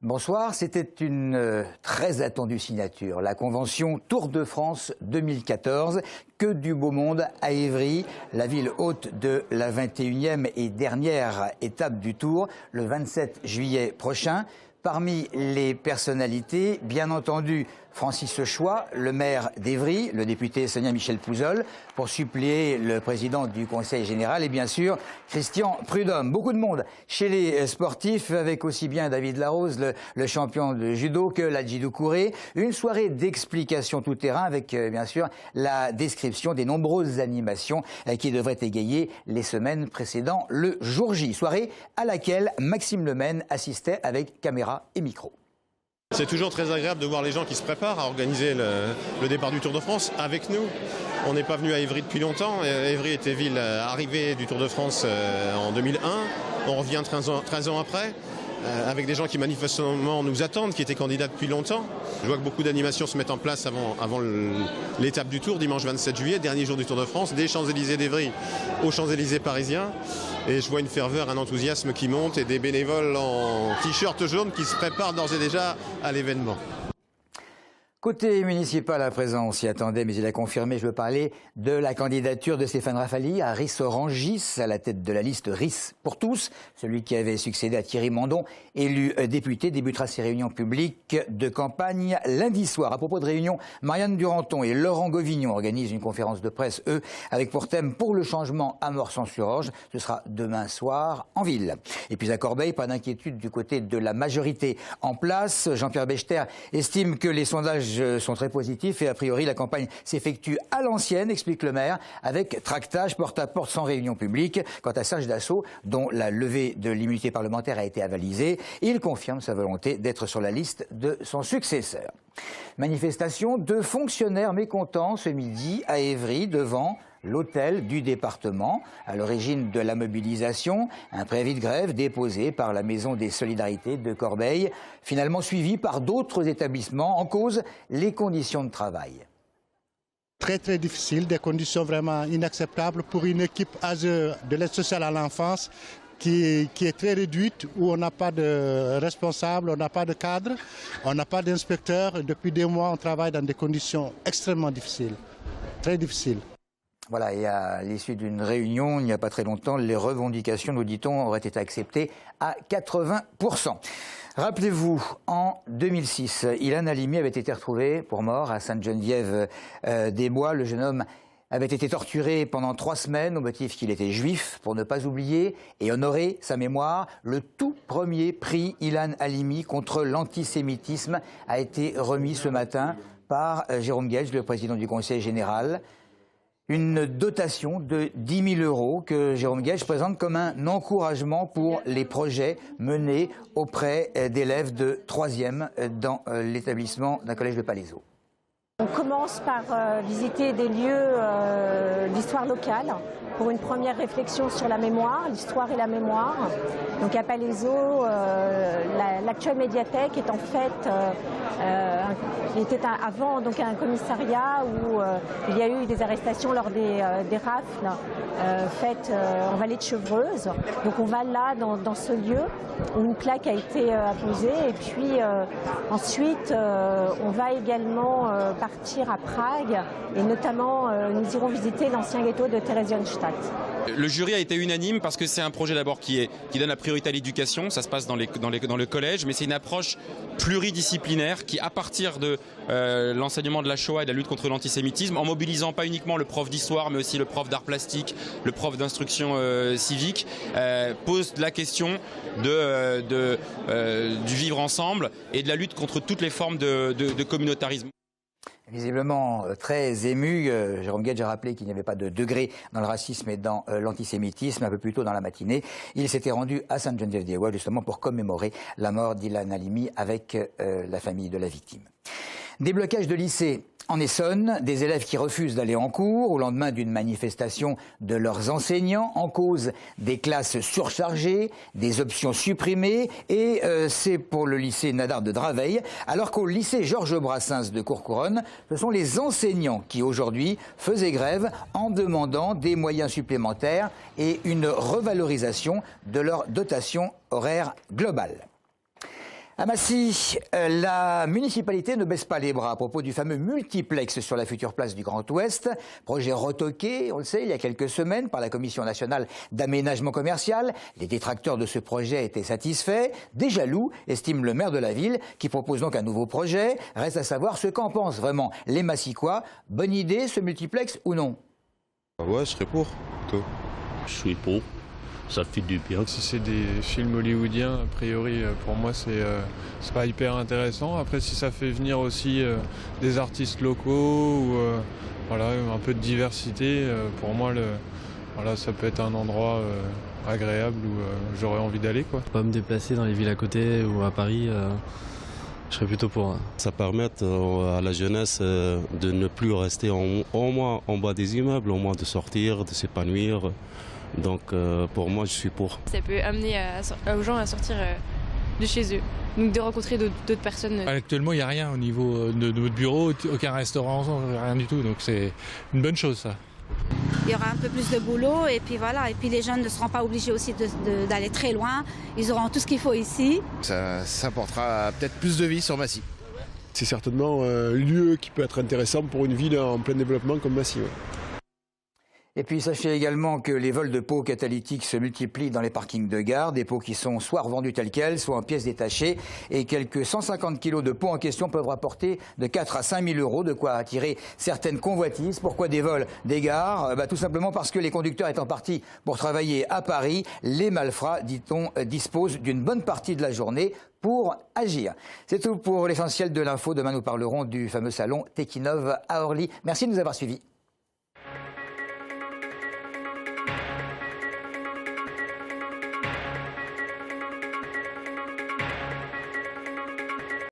Bonsoir, c'était une très attendue signature, la convention Tour de France 2014. Que du beau monde à Évry, la ville hôte de la 21e et dernière étape du Tour, le 27 juillet prochain. Parmi les personnalités, bien entendu, Francis Choix, le maire d'Évry, le député Sonia Michel Pouzol, pour suppléer le président du Conseil général, et bien sûr, Christian Prudhomme. Beaucoup de monde chez les sportifs, avec aussi bien David Larose, le champion de judo, que Ladji Doucouré. Une soirée d'explication tout-terrain avec, bien sûr, la description des nombreuses animations qui devraient égayer les semaines précédant le jour J. Soirée à laquelle Maxime Lemaine assistait avec caméra et micro. C'est toujours très agréable de voir les gens qui se préparent à organiser le départ du Tour de France avec nous. On n'est pas venu à Évry depuis longtemps. Évry était ville arrivée du Tour de France en 2001. On revient 13 ans après, avec des gens qui manifestement nous attendent, qui étaient candidats depuis longtemps. Je vois que beaucoup d'animations se mettent en place avant l'étape du Tour, dimanche 27 juillet, dernier jour du Tour de France, des Champs-Élysées d'Évry aux Champs-Élysées parisiens. Et je vois une ferveur, un enthousiasme qui monte et des bénévoles en t-shirt jaune qui se préparent d'ores et déjà à l'événement. Côté municipal, à présent, on s'y attendait, mais il a confirmé, je veux parler de la candidature de Stéphane Raffaly à Ris-Orangis, à la tête de la liste RIS pour tous. Celui qui avait succédé à Thierry Mandon, élu député, débutera ses réunions publiques de campagne lundi soir. À propos de réunions, Marianne Duranton et Laurent Govignon organisent une conférence de presse, eux, avec pour thème « Pour le changement à Morsan-sur-Orge ». Ce sera demain soir en ville. Et puis à Corbeil, pas d'inquiétude du côté de la majorité en place. Jean-Pierre Bechter estime que les sondages sont très positifs et a priori la campagne s'effectue à l'ancienne, explique le maire, avec tractage porte-à-porte sans réunion publique. Quant à Serge Dassault, dont la levée de l'immunité parlementaire a été avalisée, il confirme sa volonté d'être sur la liste de son successeur. Manifestation de fonctionnaires mécontents ce midi à Évry devant l'hôtel du département. À l'origine de la mobilisation, un préavis de grève déposé par la Maison des Solidarités de Corbeil, finalement suivi par d'autres établissements, en cause les conditions de travail. Très difficile, des conditions vraiment inacceptables pour une équipe âgée de l'aide sociale à l'enfance qui est très réduite, où on n'a pas de responsable, on n'a pas de cadre, on n'a pas d'inspecteur. Depuis des mois, on travaille dans des conditions extrêmement difficiles, très difficiles. Voilà, et à l'issue d'une réunion, il n'y a pas très longtemps, les revendications, nous dit-on, auraient été acceptées à 80%. Rappelez-vous, en 2006, Ilan Halimi avait été retrouvé pour mort à Sainte-Geneviève-des-Bois. Le jeune homme avait été torturé pendant 3 semaines au motif qu'il était juif, pour ne pas oublier et honorer sa mémoire. Le tout premier prix Ilan Halimi contre l'antisémitisme a été remis ce matin par Jérôme Guedj, le président du Conseil général. Une dotation de 10 000 € que Jérôme Guedj présente comme un encouragement pour les projets menés auprès d'élèves de 3e dans l'établissement d'un collège de Palaiseau. On commence par visiter des lieux d'histoire locale pour une première réflexion sur la mémoire, l'histoire et la mémoire. Donc à Palaiseau, l'actuelle médiathèque est en fait, était avant donc un commissariat où il y a eu des arrestations lors des rafles faites en vallée de Chevreuse. Donc on va là dans ce lieu où une plaque a été apposée et puis ensuite on va également partir à Prague et notamment nous irons visiter l'ancien ghetto de Theresienstadt. Le jury a été unanime parce que c'est un projet d'abord qui donne la priorité à l'éducation, ça se passe dans le collège, mais c'est une approche pluridisciplinaire qui, à partir de l'enseignement de la Shoah et de la lutte contre l'antisémitisme, en mobilisant pas uniquement le prof d'histoire, mais aussi le prof d'art plastique, le prof d'instruction civique, pose la question du vivre ensemble et de la lutte contre toutes les formes de communautarisme. Visiblement très ému, Jérôme Guedj a rappelé qu'il n'y avait pas de degré dans le racisme et dans l'antisémitisme. Un peu plus tôt dans la matinée, il s'était rendu à Sainte-Geneviève-des-Bois justement pour commémorer la mort d'Ilan Halimi avec la famille de la victime. Déblocage de lycées En Essonne, des élèves qui refusent d'aller en cours au lendemain d'une manifestation de leurs enseignants, en cause des classes surchargées, des options supprimées, et c'est pour le lycée Nadar de Draveil, alors qu'au lycée Georges Brassens de Courcouronnes, ce sont les enseignants qui aujourd'hui faisaient grève en demandant des moyens supplémentaires et une revalorisation de leur dotation horaire globale. À Massy, la municipalité ne baisse pas les bras à propos du fameux multiplex sur la future place du Grand Ouest. Projet retoqué, on le sait, il y a quelques semaines par la Commission nationale d'aménagement commercial. Les détracteurs de ce projet étaient satisfaits. Des jaloux, estime le maire de la ville, qui propose donc un nouveau projet. Reste à savoir ce qu'en pensent vraiment les Massicquois. Bonne idée, ce multiplex ou non? Ouais, je serais pour. Toi? Je suis pour. Ça fait du bien. Si c'est des films hollywoodiens, a priori, pour moi, c'est pas hyper intéressant. Après, si ça fait venir aussi des artistes locaux ou voilà, un peu de diversité, pour moi, voilà, ça peut être un endroit agréable où j'aurais envie d'aller, quoi. Pas me déplacer dans les villes à côté ou à Paris, je serais plutôt pour. Ça permet à la jeunesse de ne plus rester au moins en bas des immeubles, au moins de sortir, de s'épanouir. Donc pour moi, je suis pour. Ça peut amener aux gens à sortir de chez eux, donc de rencontrer d'autres personnes. Actuellement, il n'y a rien au niveau de notre bureau, aucun restaurant, rien du tout, donc c'est une bonne chose ça. Il y aura un peu plus de boulot et puis voilà, et puis les jeunes ne seront pas obligés aussi d'aller très loin, ils auront tout ce qu'il faut ici. Ça apportera peut-être plus de vie sur Massy. C'est certainement un lieu qui peut être intéressant pour une ville en plein développement comme Massy. Ouais. Et puis sachez également que les vols de pots catalytiques se multiplient dans les parkings de gare, des pots qui sont soit revendus tels quels, soit en pièces détachées, et quelques 150 kilos de pots en question peuvent rapporter de 4 à 5 000 euros, de quoi attirer certaines convoitises. Pourquoi des vols des gares? Tout simplement parce que les conducteurs étant partis pour travailler à Paris, les malfrats, dit-on, disposent d'une bonne partie de la journée pour agir. C'est tout pour l'essentiel de l'info. Demain, nous parlerons du fameux salon Tekinov à Orly. Merci de nous avoir suivis.